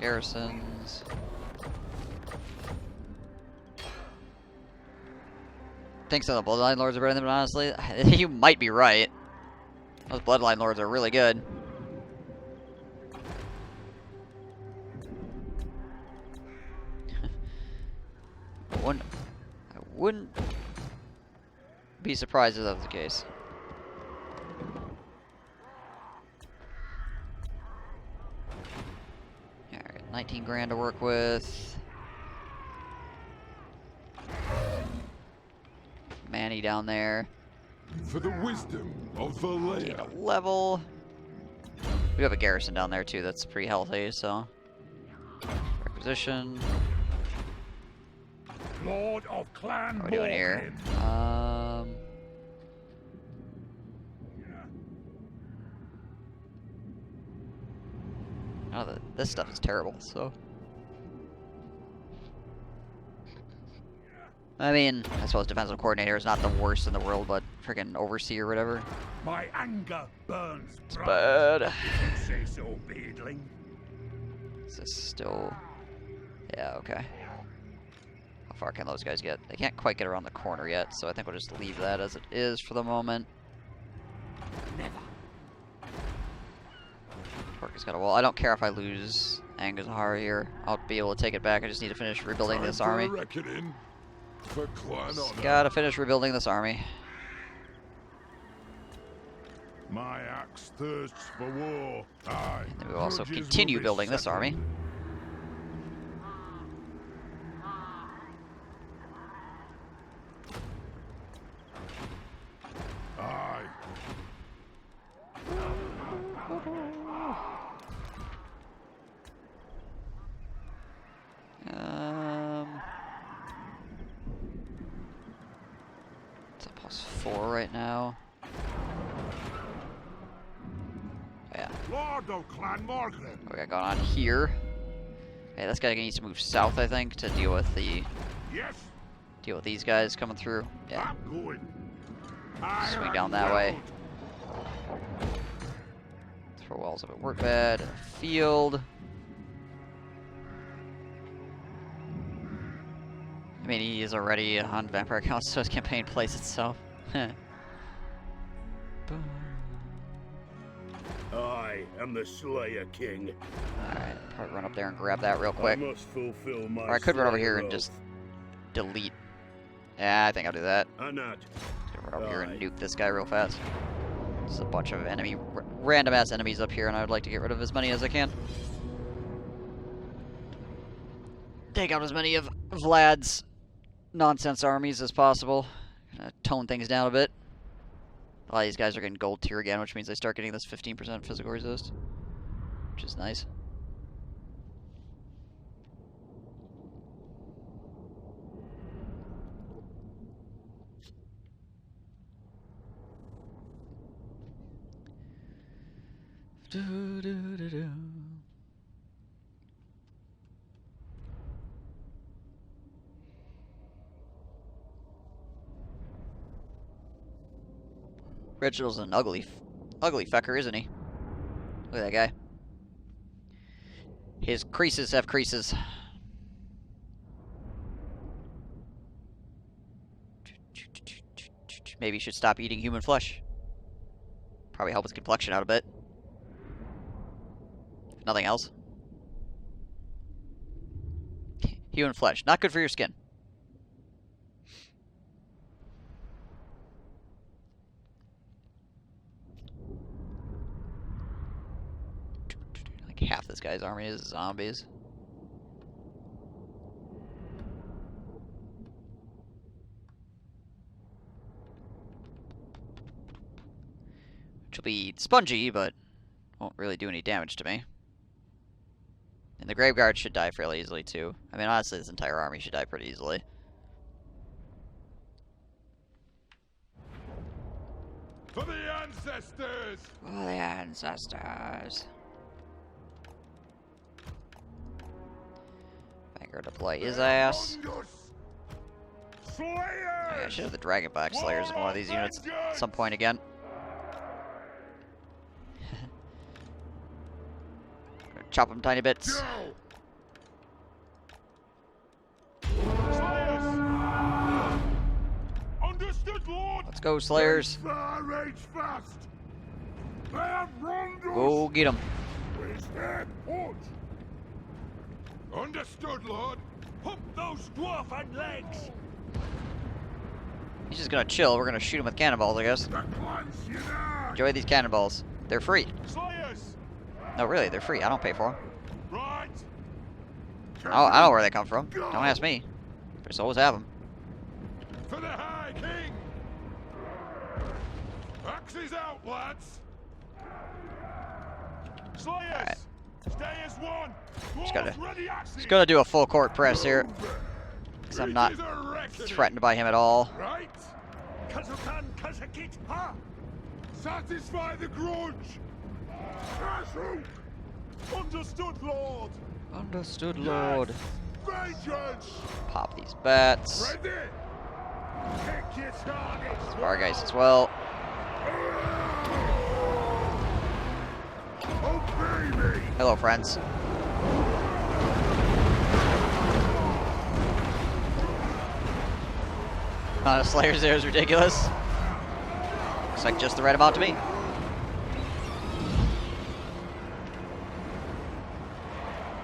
Garrisons. Think some of the Bloodline Lords are better than them, honestly. You might be right. Those Bloodline Lords are really good. I wouldn't be surprised if that was the case. Alright, 19 grand to work with. Manny down there. For the wisdom of Gain Valea. a level. We have a garrison down there too, that's pretty healthy, so. Requisition. Lord of Clan What are we doing here? Oh, this stuff is terrible, so. I mean, I suppose defensive coordinator is not the worst in the world, but freaking overseer or whatever. My anger burns It's bad. Say so, beadling. Is this still... Yeah, okay. How far can those guys get? They can't quite get around the corner yet, so I think we'll just leave that as it is for the moment. Never. Torque's got a wall. I don't care if I lose Angazahar here. I'll be able to take it back. I just need to finish rebuilding this army. For clan honor. Gotta finish rebuilding this army. My axe thirsts for war. Aye. And we will also Grudges continue will be building this settled. army. Aye. It's a +4 right now. Yeah. Lord of Clan Margaret. What we got going on here? Okay, this guy needs to move south, I think, to deal with Yes. these guys coming through. Yeah. I'm going. Swing down that way. Throw walls up at work bed, field. I mean, he is already on Vampire Accounts, so his campaign plays itself. I am the Slayer King. Alright, probably run up there and grab that real quick. I must fulfill my Or I could run over here Slayer and oath. just delete. Yeah, I think I'll do that. Anat. Just run over here and nuke this guy real fast. There's a bunch of random ass enemies up here, and I would like to get rid of as many as I can. Take out as many of Vlad's nonsense armies as possible. Gonna tone things down a bit. A lot of these guys are getting gold tier again, which means they start getting this 15% physical resist, which is nice. Reginald's an ugly fucker, isn't he? Look at that guy. His creases have creases. Maybe he should stop eating human flesh. Probably help his complexion out a bit. If nothing else. Human flesh, not good for your skin. Like half this guy's army is zombies. Which will be spongy, but won't really do any damage to me. And the Grave Guard should die fairly easily, too. I mean, honestly, this entire army should die pretty easily. For the ancestors! For the ancestors. Vanguard deploy his ass. Slayers! Oh, yeah, I should have the Dragonback Slayers in one of these units at some point again. Chop them tiny bits. Go! go, Slayers. Far rage fast. They have wronged us. Go get them. Where's their port? Understood, Lord. Pump those dwarf legs. He's just gonna chill. We're gonna shoot him with cannonballs, I guess. The clan's you there. Enjoy these cannonballs. They're free. Slayers. No, really, they're free. I don't pay for them. Right. I don't know where they come from. Don't ask me. Just always have them. For the High King. Axes out, lads. Slayers. Alright. Stay as one. Just gonna do a full court press here. Because I'm not threatened by him at all. Right. Satisfy the grudge. Understood, Lord. Understood, Lord. Vengeance. Pop these bats. Ready. Pick your targets. Our guys as well. Obey me. Hello, friends. Amount of Slayers there is ridiculous. Looks like just the right amount to me.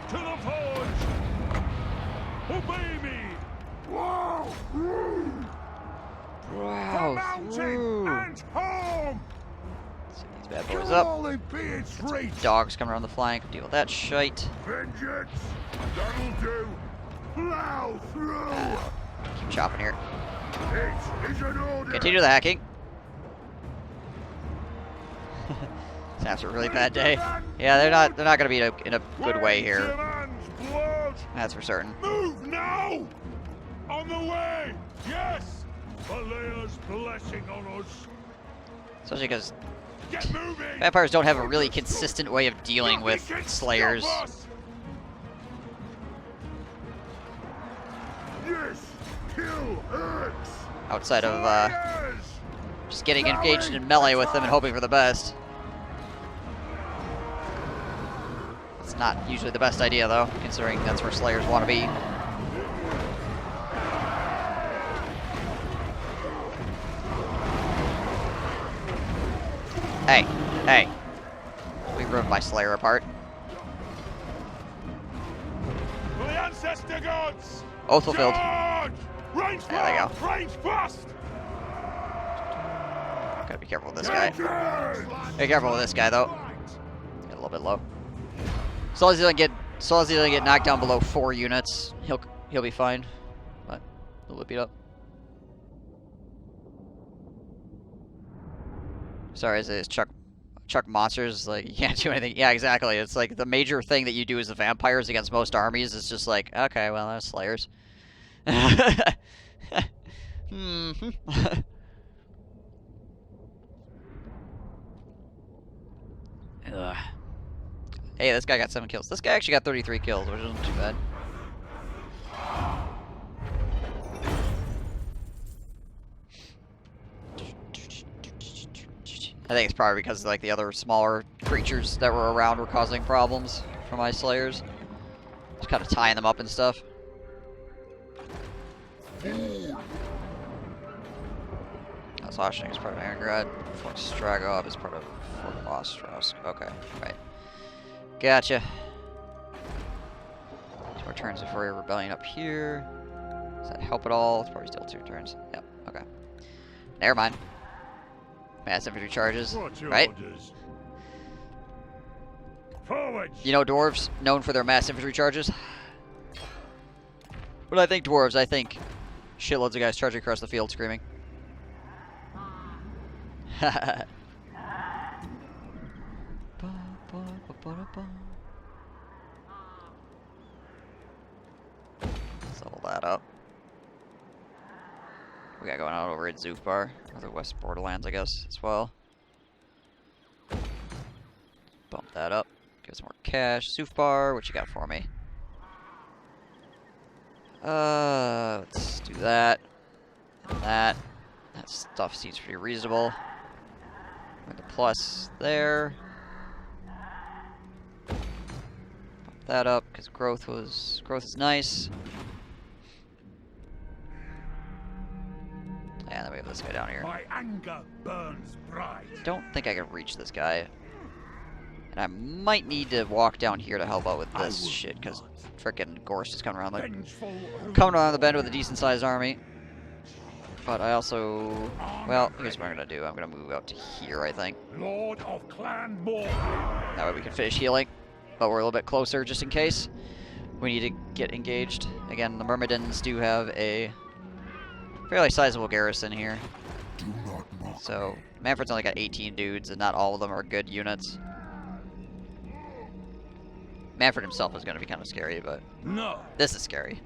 To the forge. Obey me. Wow. Wow. Mountain and home. Set these bad boys up. All in its reach. Dogs coming around the flank. Deal with that shite. Vengeance. That'll do. Plow through. Keep chopping here. It is an order. Continue the hacking. It's a really bad day. Yeah, they're not gonna be in a good way here. That's for certain. Move now. On the way. Yes. Valea's blessing on us. Especially because Get moving. vampires don't have a really consistent way of dealing with Slayers. Yes. Kill hurts. Outside of Slayers. just getting engaged in melee with them and hoping for the best. It's not usually the best idea, though, considering that's where Slayers want to be. Hey, hey. We ripped my Slayer apart. For the ancestor gods. Oath fulfilled. Charge! Range There they go. fast! Range fast! Gotta be careful with this guy. Be careful with this guy, though. Get a little bit low. As long as he doesn't get knocked down below 4 units, he'll be fine. But a little bit beat up. Sorry, it's Chuck monsters. Like, you can't do anything. Yeah, exactly. It's like the major thing that you do as the vampires against most armies is just like, okay, well, that's Slayers. Ugh. Hey, this guy got 7 kills. This guy actually got 33 kills, which isn't too bad. I think it's probably because like the other smaller creatures that were around were causing problems for my Slayers. Just kind of tying them up and stuff. Oshning is part of Arengrad. Fort Stragov is part of Fort Ostrovsk. Okay, right. Gotcha. 2 more turns before your rebellion up here. Does that help at all? It's probably still 2 turns. Yep, okay. Never mind. Mass infantry charges, right? Forward. You know dwarves, known for their mass infantry charges? When I think dwarves, I think shitloads of guys charging across the field screaming. Let's level that up. We got going on over at Zufbar, or the West Borderlands, I guess, as well. Bump that up, give us more cash. Zufbar, what you got for me? Let's do that. And that. That stuff seems pretty reasonable. With the plus there. Bump that up, because growth is nice. And then we we have this guy down here. My anger burns bright. Don't think I can reach this guy. And I might need to walk down here to help out with this shit, because frickin' Gorst is coming around the bend with a decent sized army. But I also, well, here's what I'm gonna do. I'm gonna move out to here, I think. Lord of Clan Morgan. That way we can finish healing. But we're a little bit closer just in case we need to get engaged. Again, the Myrmidons do have a fairly sizable garrison here. So Manfred's only got 18 dudes, and not all of them are good units. Manfred himself is going to be kind of scary, but no, this is scary.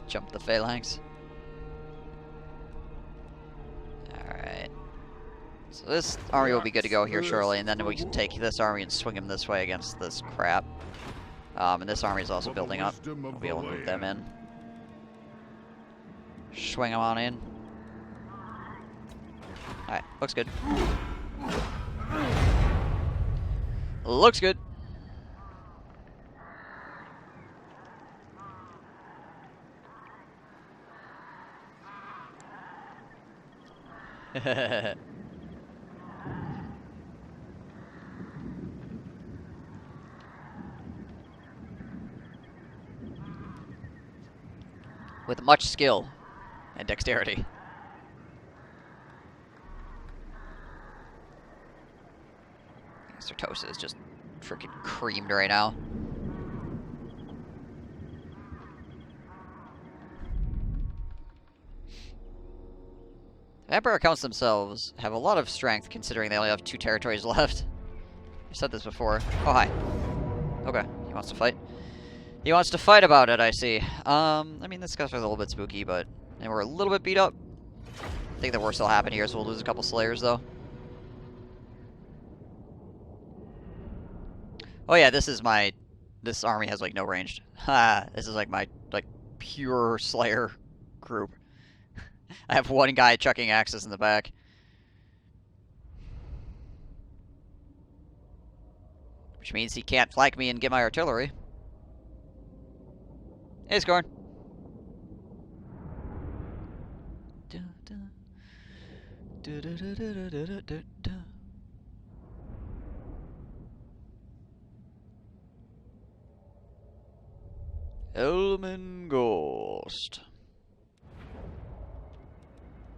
Jump the phalanx. Alright. So this army will be good to go here shortly, and then we can take this army and swing them this way against this crap. And this army is also building up. We'll be able to move them in. Swing them on in. Alright, looks good. Looks good. With much skill and dexterity. Sertosa is just freaking creamed right now. The Emperor accounts themselves have a lot of strength considering they only have 2 territories left. I've said this before. Oh, hi. Okay, he wants to fight. He wants to fight about it, I see. I mean, this guy's a little bit spooky, but and we're a little bit beat up. I think the worst will happen here is we'll lose a couple Slayers, though. Oh yeah, this is my... This army has, like, no ranged. Ha! This is, like, my, like, pure Slayer group. I have one guy chucking axes in the back. Which means he can't flank me and get my artillery. Hey, Scorn. Elman Ghost.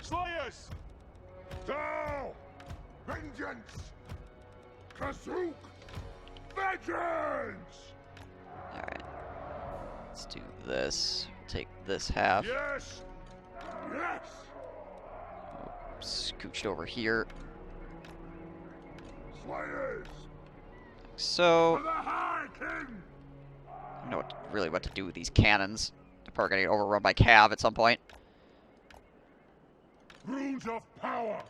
Slayers! Down! Vengeance! Kazook! Vengeance! Alright. Let's do this. Take this half. Yes! Yes! Scooched over here. Slayers! So, For the High King! I don't know really what to do with these cannons. They're probably gonna get overrun by Cav at some point. Runes of power!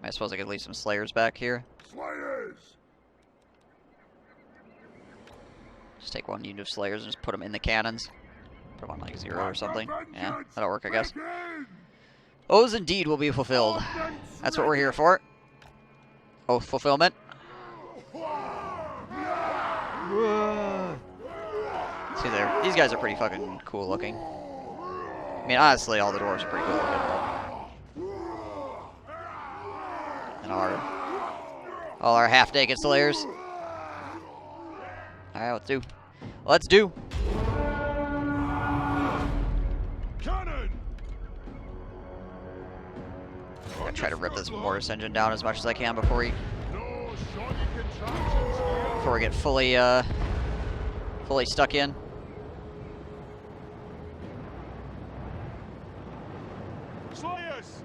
I suppose I could leave some Slayers back here. Slayers! Just take one unit of Slayers and just put them in the cannons. Put them on like 0 or something. Yeah, that'll work, I guess. Oaths indeed will be fulfilled. That's what we're here for. Oath fulfillment. See there, these guys are pretty fucking cool looking. I mean, honestly, all the dwarves are pretty cool looking. And all our half-naked Slayers. Alright, let's do. Let's do. Cannon! I'm gonna try to rip this Mortis engine down as much as I can before we get fully fully stuck in. Slayers!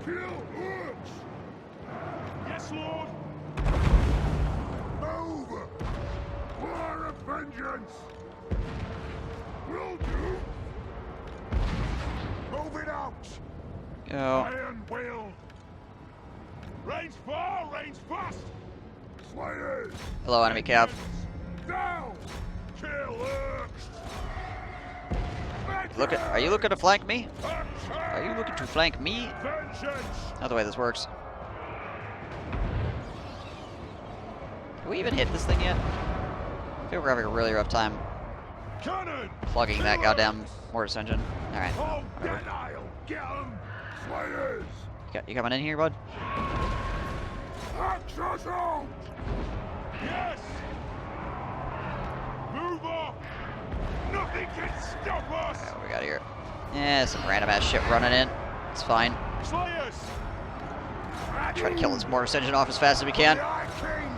Kill orcs! Yes, Lord! Move! War of vengeance! Will do! Move it out! Go. Iron will! Range far, range fast! Slayers! Hello, enemy Cav. Down! Kill orcs! Are you looking to flank me? Are you looking to flank me? Vengeance! Not the way this works. we even hit this thing yet? I feel we're having a really rough time Cannon! plugging that goddamn mortis engine. Alright. Oh, then I'll get 'em! Slayers! You coming in here, bud? Access out! Yes! Move up! Nothing can stop us! Alright, what we got here? Yeah, some random ass shit running in. It's fine. Slayers! Try to kill this mortis engine off as fast as we can. King!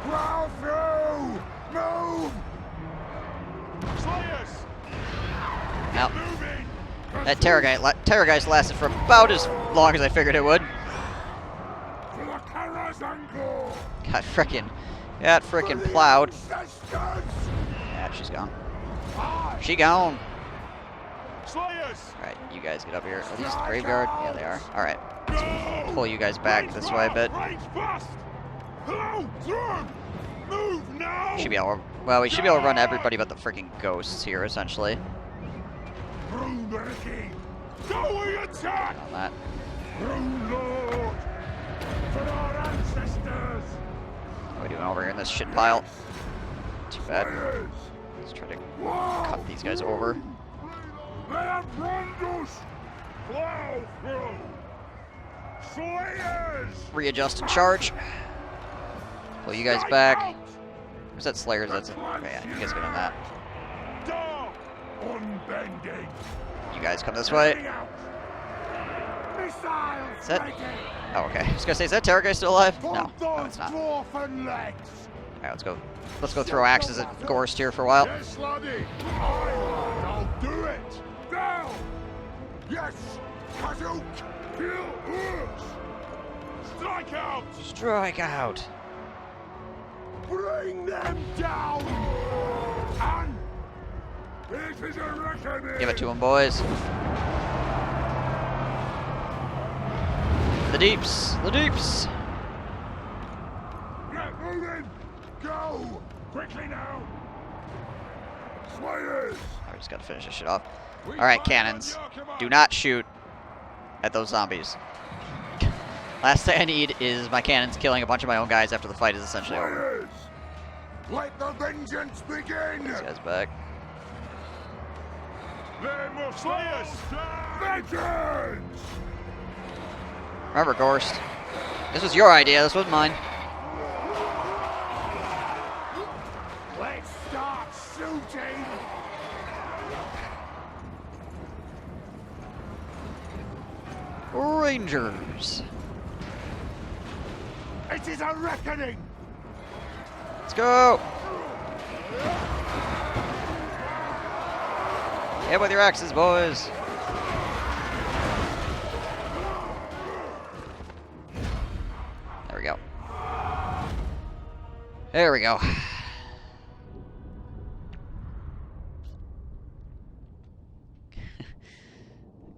Plow through! Move! Slayers! Now, Moving! that Terrorgeist lasted for about as long as I figured it would. Got frickin' plowed. Yeah, she's gone. She gone. Alright, you guys get up here. Are these the graveyard? Yeah, they are. Alright. Let's pull you guys back this way a bit. Should be able to, well, we should be able to run everybody but the freaking ghosts here, essentially. On that. What are we doing over here in this shit pile? Too bad. Let's try to cut these guys over. Readjust and charge. Pull you guys back. Who's that Slayers? That's okay, yeah, you guys get on that. You guys come this way. Is that? Oh, okay. I was gonna say, is that Terrorgeist still alive? No, it's not. Alright, let's go. Let's go throw axes at Gorst here for a while. Yes, laddie. I'll do it. Now. Yes. Kazook. Strike out. Strike out. Bring them down. And it is a reckoning. Give it to him, boys. The deeps. The deeps. Get moving. Go. Quickly now. Slayers. I just gotta finish this shit off. Alright, cannons. Do not shoot at those zombies. Last thing I need is my cannons killing a bunch of my own guys after the fight is essentially over. Let the vengeance begin. These guys back. Slayers. Vengeance. Remember, Gorst. This was your idea. This was mine. Let's start shooting. Rangers. It is a reckoning. Let's go. Hit with your axes, boys. There we go. There we go.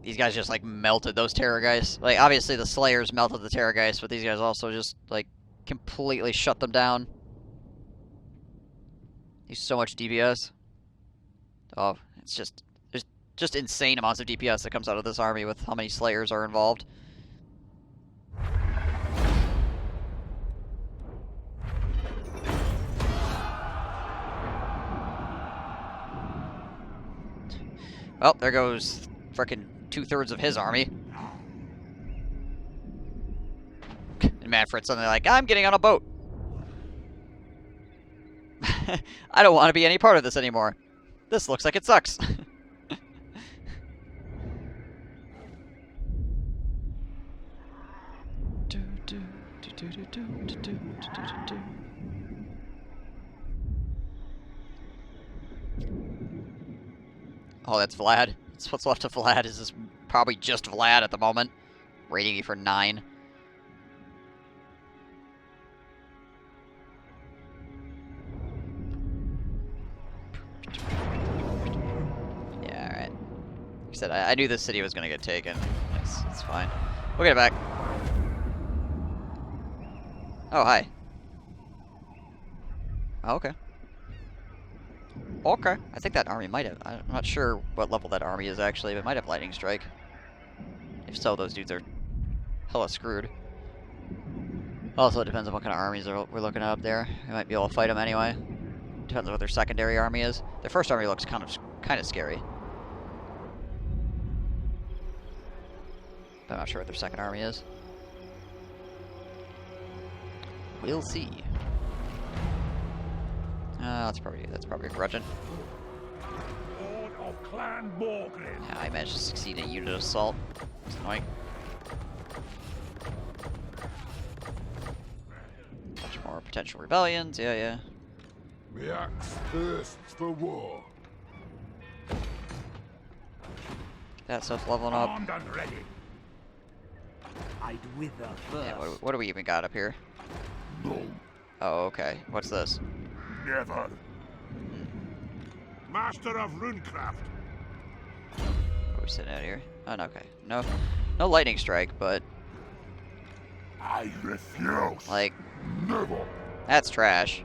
These guys just like melted those Terrorgeists. Like obviously the Slayers melted the Terrorgeists, but these guys also just like completely shut them down. Use so much DPS. Oh, it's just there's just insane amounts of DPS that comes out of this army with how many Slayers are involved. Well, there goes frickin' 2/3 of his army. And Manfred's suddenly like, I'm getting on a boat. I don't want to be any part of this anymore. This looks like it sucks. Oh, that's Vlad. That's what's left of Vlad. Is this probably just Vlad at the moment. Rating me for 9. Yeah, alright. Like I said, I knew this city was going to get taken. It's fine. We'll get it back. Oh, hi. Oh, okay. Okay. I think that army might have... I'm not sure what level that army is, actually, but it might have Lightning Strike. If so, those dudes are hella screwed. Also, it depends on what kind of armies we're looking at up there. We might be able to fight them anyway. Depends on what their secondary army is. Their first army looks kind of scary. But I'm not sure what their second army is. We'll see. That's probably a grudgeon. Lord of Clan Morgan. Yeah, I managed to succeed in a unit assault. It's annoying. Bunch more potential rebellions. Yeah. The axe thirsts for war. That stuff's leveling up. Armed and ready. I'd wither first. Yeah, what do we even got up here? No, Oh, okay. What's this? never. Master of runecraft. What are we sitting at here? Oh, no, okay. No lightning strike, but I refuse. like Never. that's trash.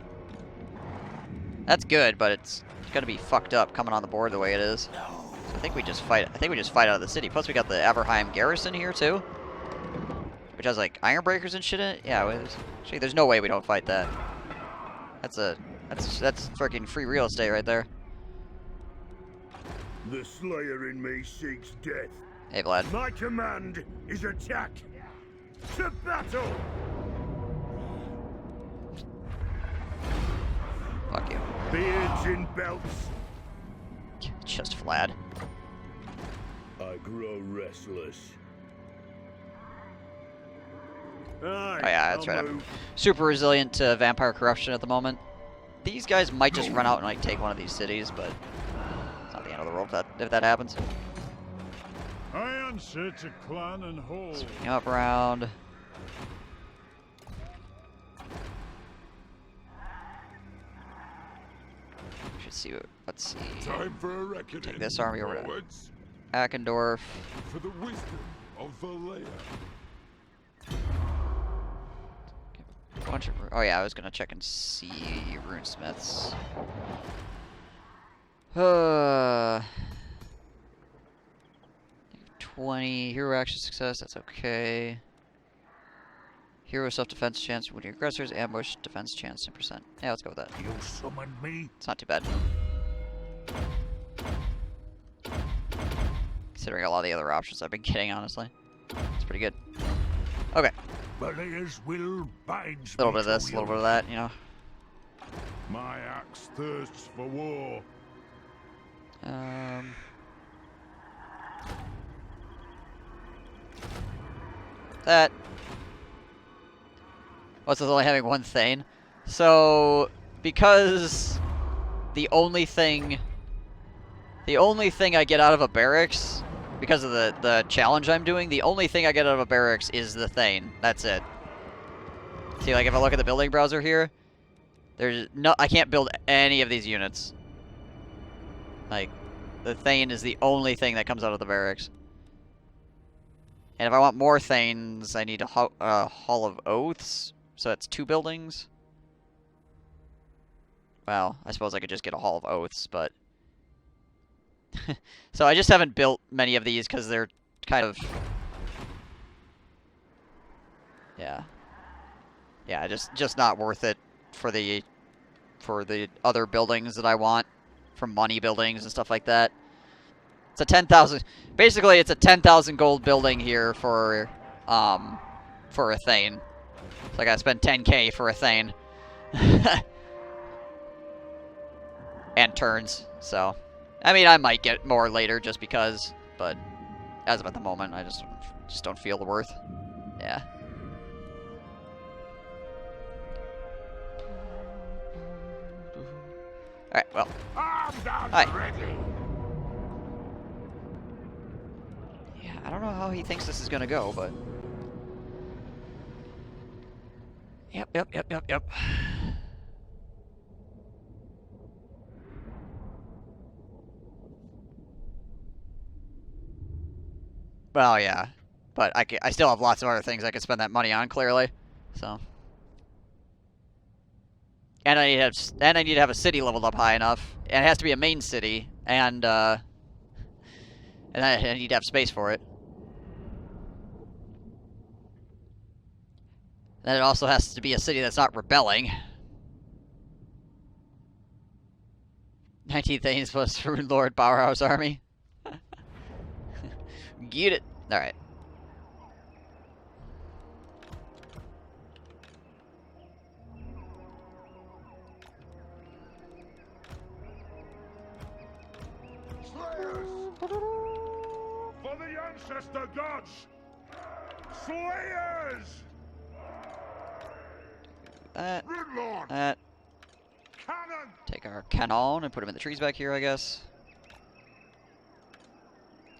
That's good, but it's gonna be fucked up coming on the board the way it is. So I think we just fight. I think we just fight out of the city. Plus, we got the Averheim Garrison here too, which has like iron breakers and shit in it. Yeah, actually, there's no way we don't fight that. That's freaking free real estate right there. The Slayer in me seeks death. Hey, Vlad. My command is attack. To battle. Fuck you. Beards in belts. Just Vlad. I grow restless. Oh yeah, that's right. I'm super resilient to vampire corruption at the moment. These guys might just run out and like take one of these cities, but it's not the end of the world if that happens. I answer to clan and hall. Swing up around. Should see. Let's see. Time for a reckoning. Take this army over to Forwards, Ackendorf. for the wisdom of Valea. Bunch of. Oh yeah, I was gonna check and see runesmiths. 20 hero action success. That's okay. Hero self-defense chance when your aggressors ambush defense chance 10%. Yeah, let's go with that. You summoned me. It's not too bad. Considering a lot of the other options I've been getting, honestly, it's pretty good. Okay. Valea's will binds A little me bit of this, to a little you. bit of that, you know. My axe thirsts for war. That. What's with only having one Thane? So, because the only thing I get out of a barracks, because of the challenge I'm doing, the only thing I get out of a barracks is the Thane. That's it. See, like if I look at the building browser here, I can't build any of these units. Like, the Thane is the only thing that comes out of the barracks. And if I want more Thanes, I need a Hall of Oaths. So that's 2 buildings. Well, I suppose I could just get a Hall of Oaths, but... So I just haven't built many of these because they're kind of... Yeah. Yeah, just not worth it for the other buildings that I want. From money buildings and stuff like that. It's a 10,000... Basically, it's a 10,000 gold building here for a Thane. So I gotta spend 10k for a Thane. And turns, so... I mean, I might get more later just because, but as of at the moment, I just don't feel the worth. Yeah. Alright, well. Armed and Hi. ready. Yeah, I don't know how he thinks this is gonna go, but... Yep. Well, yeah. But I still have lots of other things I could spend that money on, clearly. So... And I need to have a city leveled up high enough. And it has to be a main city, and I need to have space for it. Then it also has to be a city that's not rebelling. 19th Thanes plus Rune Lord Powerhouse Army. Get it. Alright. For the ancestor gods! Slayers! That. Ridlord! That. Cannon! Take our cannon and put him in the trees back here, I guess.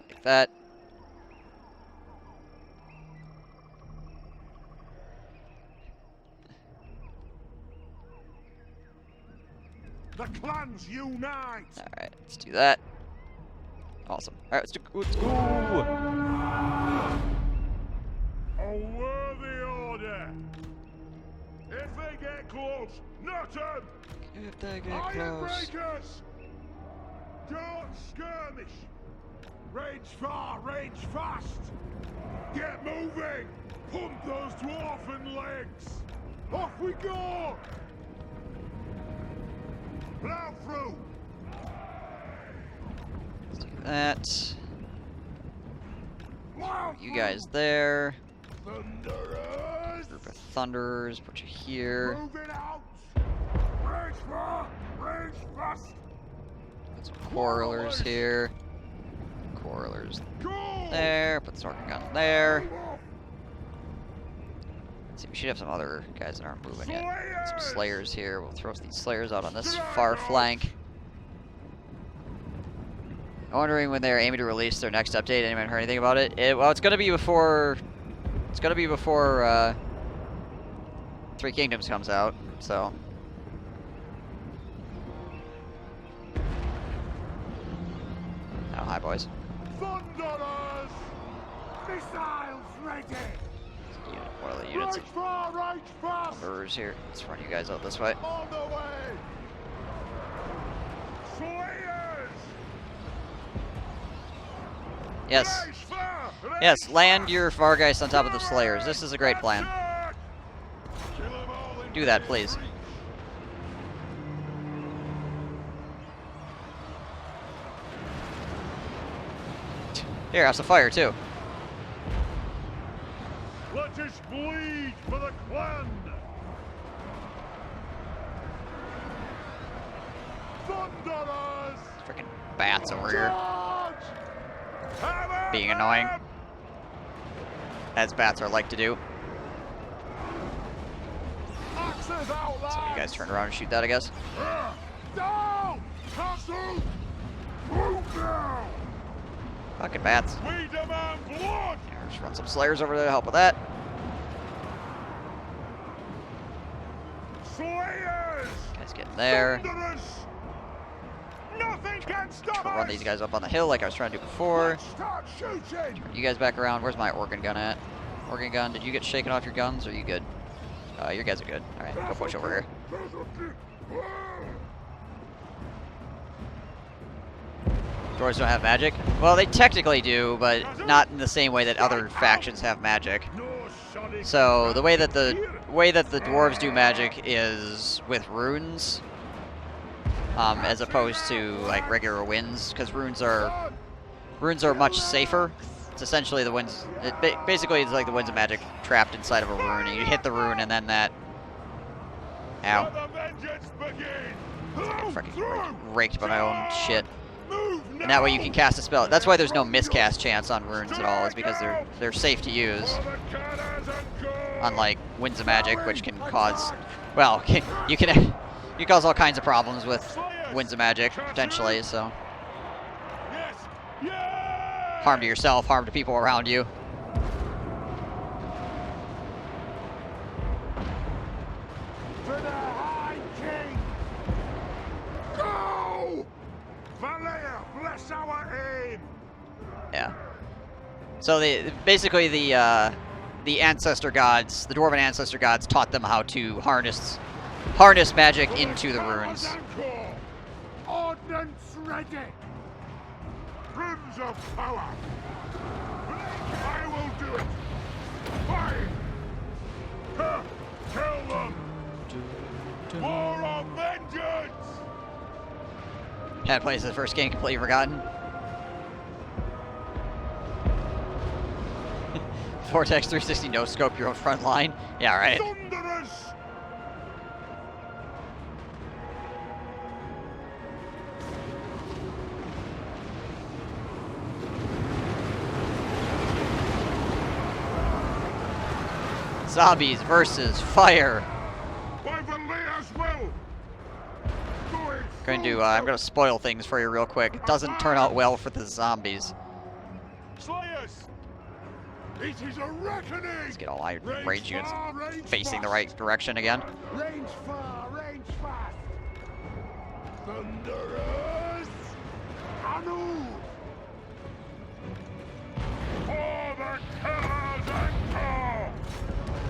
Like that. The clans unite! Alright, let's do that. Awesome. Alright, let's go. A worthy order! If they get close, nut 'em! If they get Iron close. breakers! Don't skirmish! Range far, range fast! Get moving! Pump those dwarfen legs! Off we go! Plow through! Let's do that. Plow You guys there. Thunderers! Group of Thunderers, put you here. Moving out! Range far, range fast! Put some Quarrelers here. Quarrelers Go! there. Put the Snorkel Gun there. Let's see, we should have some other guys that aren't moving yet. Got some Slayers here. We'll throw these Slayers out on this far flank. I'm wondering when they're aiming to release their next update. Anyone heard anything about it? Well, it's gonna be before. It's gonna be before Three Kingdoms comes out. So. Oh, hi, boys. Thunderers! Missiles ready! What are the units? Right far, right fast! Thunderers here. Let's run you guys out this way. On the way! Slayers! Yes. Range far, range Yes, land fast! your Vargeist on top of the Slayers. This is a great plan. Attack! Kill 'em all in Do that, please. reach. Here, have some fire too. Let us bleed for the clan! Thunderers! Freaking bats over here. Charge! Hammer Being annoying. them! As bats are like to do. Axes out, So you guys lads! turn around and shoot that, I guess. Down! Castle! Move now! Fucking bats. We demand blood! Here, just run some Slayers over there to help with that. Slayers! Guys getting there. Thunderers! Nothing can stop us! Run these guys up on the hill like I was trying to do before. Let's start shooting! You guys back around. Where's my organ gun at? Organ gun, did you get shaken off your guns? Or are you good? You guys are good. Alright, go push over here. Dwarves don't have magic? Well, they technically do, but not in the same way that other factions have magic. No shoddy So the way that the here. dwarves do magic is with runes, as opposed to like regular winds, because runes are much safer. It's essentially the winds. Basically, it's like the winds of magic trapped inside of a rune, and you hit the rune, and then that. Ow! Let the vengeance begin. I get Through, fucking raked by my own shit. Move And that way you now. can cast a spell. That's why there's no miscast chance on runes at all, is because they're safe to use. For the cannons and go. Unlike winds of magic, which can cause, well, you can cause all kinds of problems with winds of magic potentially. So Yes. Yeah. harm to yourself, harm to people around you. To the High King. Go. Valea, bless our aim. Yeah. So basically the ancestor gods, the dwarven ancestor gods, taught them how to harness magic into the runes. Ordnance ready. Runes of power. I will do it. Fire. Ha! Kill them! More of vengeance! Had plays the first game completely forgotten. Vortex 360 no scope your own front line. Yeah, right. Thunderous! Zombies versus fire. By Valea's will! I'm gonna spoil things for you real quick. It doesn't turn out well for the zombies. Slayers! It is a reckoning! Let's get all my range units far, range facing the fast. right direction again. Range far, range fast! Thunderous! Anu! For the killers and tar!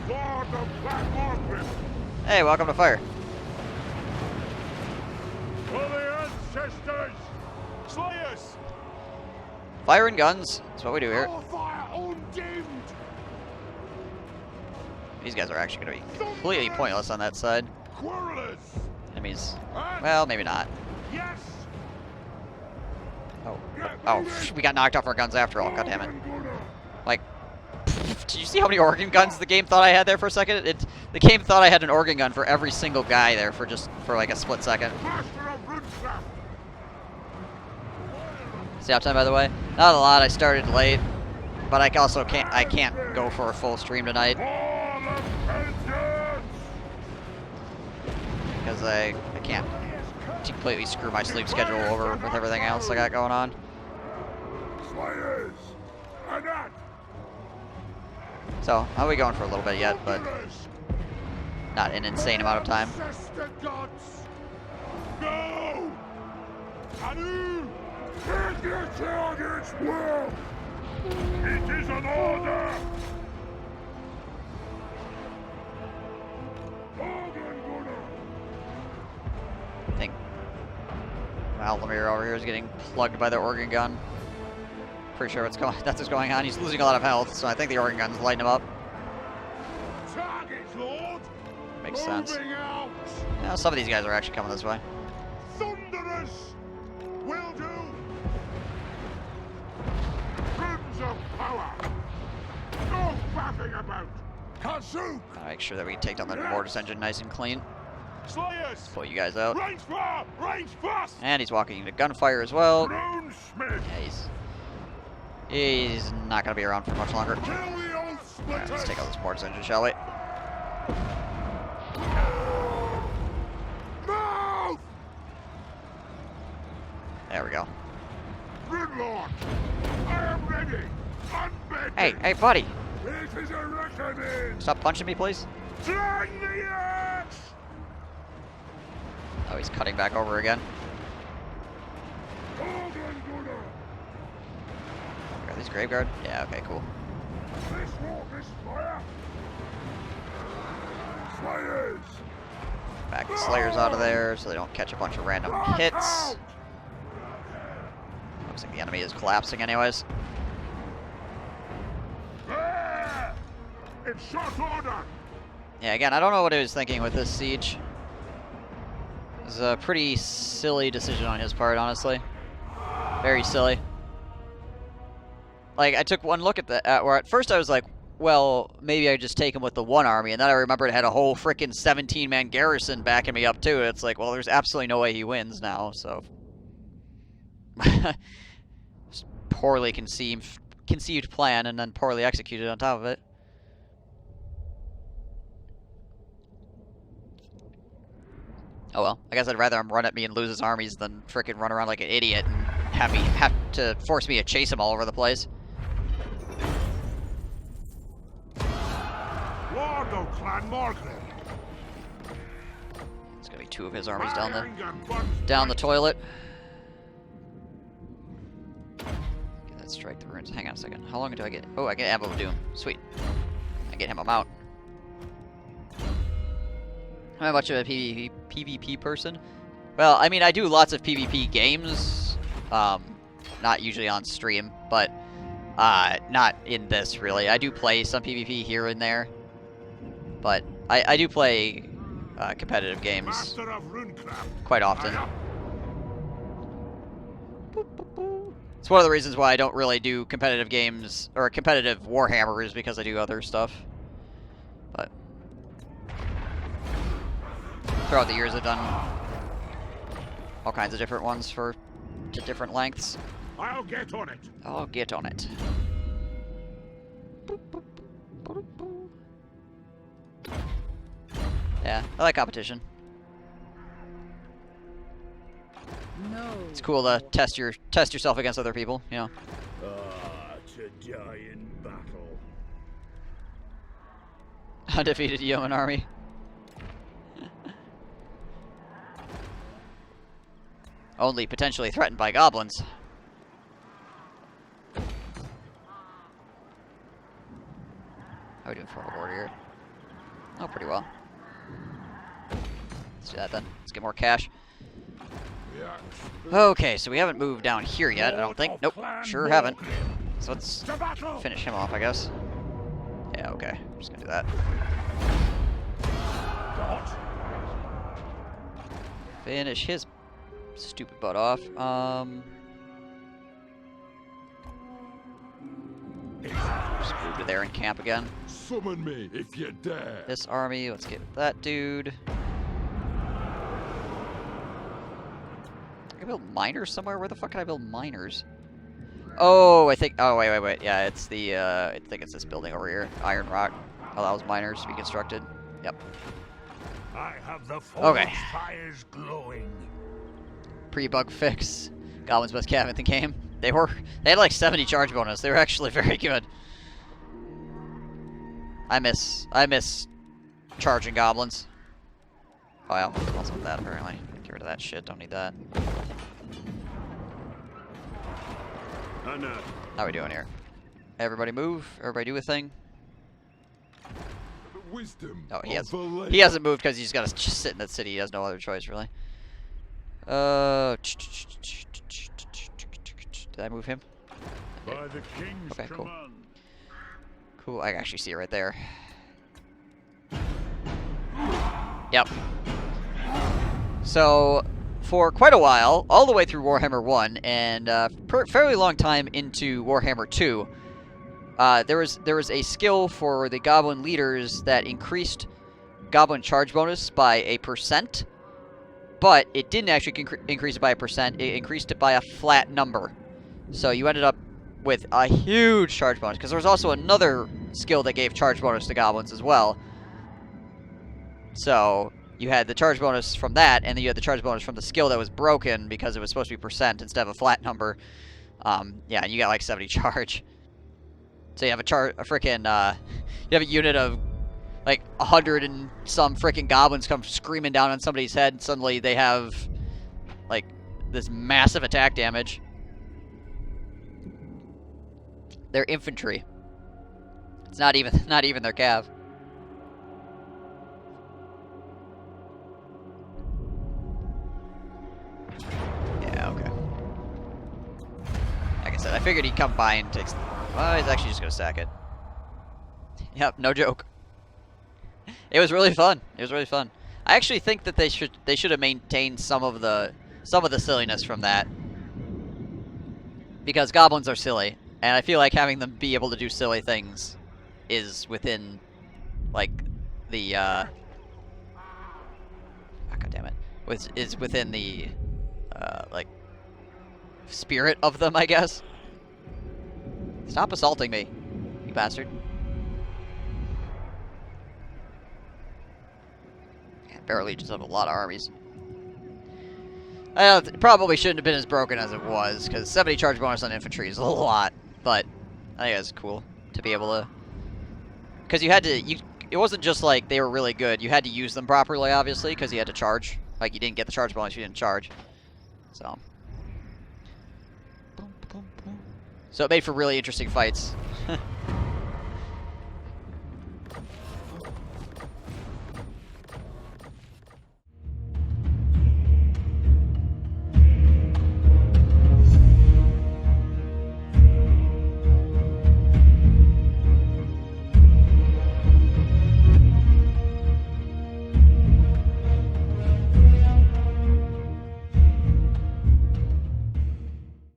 Lord of Black Market! Hey, welcome to fire. For the ancestors! Slayers! Fire and guns. That's what we do here. Our fire undimmed! These guys are actually going to be completely pointless on that side. Quarrelers! Enemies. And Well, maybe not. yes! Oh, we got knocked off our guns after all. God damn it. Like, did you see how many organ guns the game thought I had there for a second? The game thought I had an organ gun for every single guy there for like a split second. Master of Runescraft! Stop time, by the way. Not a lot. I started late, but I can't go for a full stream tonight All of vengeance! because I can't completely screw my sleep schedule over with everything else I got going on. Slayers! Anat! So I'll be going for a little bit yet, but not an insane amount of time. Ancestor gods! Go! Anu! Hit your target's will! It is an order! I think Valdemir over here is getting plugged by the organ gun. Pretty sure that's what's going on. He's losing a lot of health, so I think the organ gun's lighting him up. Targets, Lord! Makes sense. Moving out! Yeah, some of these guys are actually coming this way. Thunderous! Will do! Rims of power! No faffing about! Kazook! Gotta make sure that we take down the mortis engine nice and clean. Slayers! Pull you guys out. Range far! Range fast! And he's walking into gunfire as well. Runesmith! Yeah, he's not gonna be around for much longer. Kill the old splitters! Alright, let's take out this mortis engine, shall we? Mouth! There we go. Gridlord! I am ready! Unbending! Hey, buddy! It is a reckoning! Stop punching me, please. Slang the axe! Oh, he's cutting back over again. Are these Graveguard? Yeah, okay, cool. This walk is fire! Slayers! Back the Slayers out of there so they don't catch a bunch of random hits. Looks like the enemy is collapsing anyways. There! It's short order! Yeah, again, I don't know what he was thinking with this siege. It was a pretty silly decision on his part, honestly. Very silly. Like, I took one look at where at first I was like, well, maybe I just take him with the one army, and then I remembered it had a whole freaking 17-man garrison backing me up too. It's like, well, there's absolutely no way he wins now, so. Just poorly conceived plan and then poorly executed on top of it. Oh well, I guess I'd rather him run at me and lose his armies than frickin' run around like an idiot and have to force me to chase him all over the place. Lord of Clan Margaret! It's gonna be two of his armies down the the toilet. Get that strike the ruins. Hang on a second. How long do I get? Oh, I get Ammo of Doom. Sweet. I get him a mount. I'm not much of a PvP person. Well, I mean, I do lots of PvP games. Not usually on stream, but not in this, really. I do play some PvP here and there. But I do play competitive games Master of Runecraft. quite often. Aye up. It's one of the reasons why I don't really do competitive games or competitive Warhammer is because I do other stuff. But throughout the years, I've done all kinds of different ones for different lengths. I'll get on it. I'll get on it. Yeah, I like competition. No. It's cool to test yourself against other people, you know. Ah, to die in battle. Undefeated yeoman army. Only potentially threatened by goblins. How are we doing for a warrior? Oh, pretty well. Let's do that then. Let's get more cash. Okay, so we haven't moved down here yet, I don't think. Nope, sure haven't. So let's finish him off, I guess. Yeah, okay. I'm just gonna do that. Finish his stupid butt off. Just move to there and camp again. Summon me if you dare. This army, let's get that dude. Can I build miners somewhere? Where the fuck can I build miners? Oh, I think. Oh, wait. Yeah, it's the. I think it's this building over here. Iron rock allows miners to be constructed. Yep. I have the forest Okay. fires glowing. Pre-bug fix. Goblin's best cav in the game. They had like 70 charge bonus. They were actually very good. I miss charging goblins. Oh yeah, also that apparently. Get rid of that shit. Don't need that. Anna. How are we doing here? Everybody move. Everybody do a thing. The wisdom Oh, he of the he hasn't moved because he's got to just sit in that city. He has no other choice, really. Did I move him? By the king's Okay, cool. command. Cool. I can actually see it right there. Yep. So, for quite a while, all the way through Warhammer 1, and fairly long time into Warhammer 2, there was a skill for the Goblin leaders that increased Goblin charge bonus by 1%, but it didn't actually increase it by 1%, it increased it by a flat number. So you ended up with a huge charge bonus, because there was also another skill that gave charge bonus to Goblins as well. So you had the charge bonus from that, and then you had the charge bonus from the skill that was broken because it was supposed to be percent instead of a flat number. Yeah, and you got like 70 charge. So you have you have a unit of like 100 and some freaking goblins come screaming down on somebody's head, and suddenly they have like this massive attack damage. They're infantry. It's not even their cav. Yeah, okay. Like I said, I figured he'd come by and take. Well, he's actually just gonna sack it. Yep, no joke. It was really fun. It was really fun. I actually think that they should have maintained some of the silliness from that, because goblins are silly, and I feel like having them be able to do silly things is within like the God damn it, is within the like spirit of them, I guess. Stop assaulting me, you bastard. Barrel Legions have a lot of armies. It probably shouldn't have been as broken as it was, because 70 charge bonus on infantry is a lot, but I think it's cool to be able to... Because you had to... it wasn't just like they were really good, you had to use them properly, obviously, because you had to charge. Like, you didn't get the charge bonus, you didn't charge. So it made for really interesting fights.